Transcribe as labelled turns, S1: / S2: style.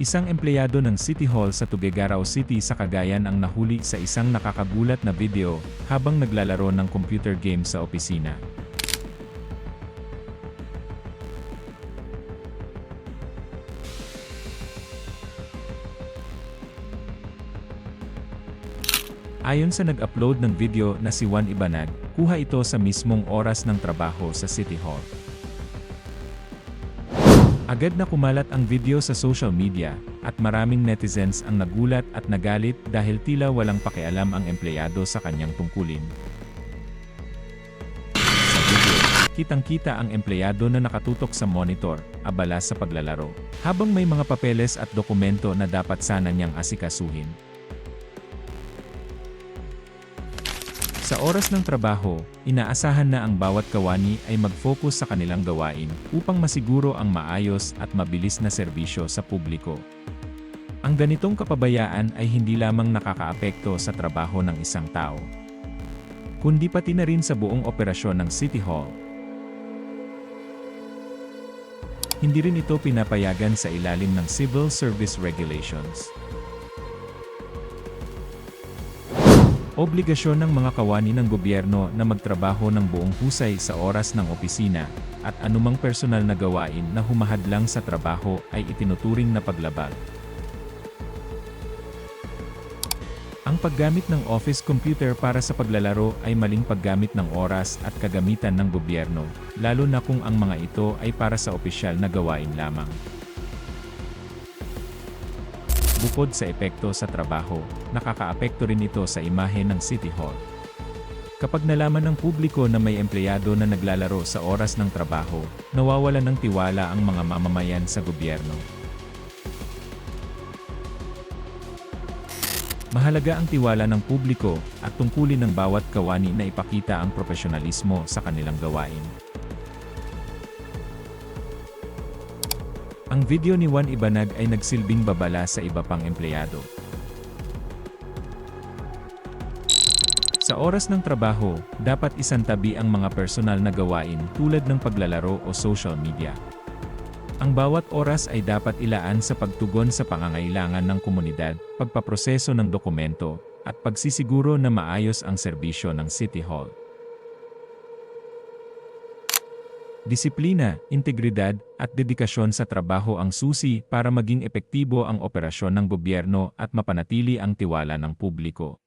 S1: Isang empleyado ng City Hall sa Tuguegarao City sa Cagayan ang nahuli sa isang nakakagulat na video habang naglalaro ng computer game sa opisina. Ayon sa nag-upload ng video na si Juan Ibanag, kuha ito sa mismong oras ng trabaho sa City Hall. Agad na kumalat ang video sa social media, at maraming netizens ang nagulat at nagalit dahil tila walang pakialam ang empleyado sa kanyang tungkulin. Sa video, kitang-kita ang empleyado na nakatutok sa monitor, abala sa paglalaro, habang may mga papeles at dokumento na dapat sana niyang asikasuhin. Sa oras ng trabaho, inaasahan na ang bawat kawani ay mag-focus sa kanilang gawain upang masiguro ang maayos at mabilis na serbisyo sa publiko. Ang ganitong kapabayaan ay hindi lamang nakakaapekto sa trabaho ng isang tao, kundi pati na rin sa buong operasyon ng City Hall. Hindi rin ito pinapayagan sa ilalim ng Civil Service Regulations. Obligasyon ng mga kawani ng gobyerno na magtrabaho ng buong husay sa oras ng opisina, at anumang personal na gawain na humahadlang sa trabaho ay itinuturing na paglabag. Ang paggamit ng office computer para sa paglalaro ay maling paggamit ng oras at kagamitan ng gobyerno, lalo na kung ang mga ito ay para sa opisyal na gawain lamang. Bukod sa epekto sa trabaho, nakakaapekto rin ito sa imahe ng City Hall. Kapag nalaman ng publiko na may empleyado na naglalaro sa oras ng trabaho, nawawalan ng tiwala ang mga mamamayan sa gobyerno. Mahalaga ang tiwala ng publiko at tungkulin ng bawat kawani na ipakita ang profesionalismo sa kanilang gawain. Ang video ni Juan Ibanag ay nagsilbing babala sa iba pang empleyado. Sa oras ng trabaho, dapat isantabi ang mga personal na gawain tulad ng paglalaro o social media. Ang bawat oras ay dapat ilaan sa pagtugon sa pangangailangan ng komunidad, pagpaproseso ng dokumento, at pagsisiguro na maayos ang serbisyo ng City Hall. Disiplina, integridad, at dedikasyon sa trabaho ang susi para maging epektibo ang operasyon ng gobyerno at mapanatili ang tiwala ng publiko.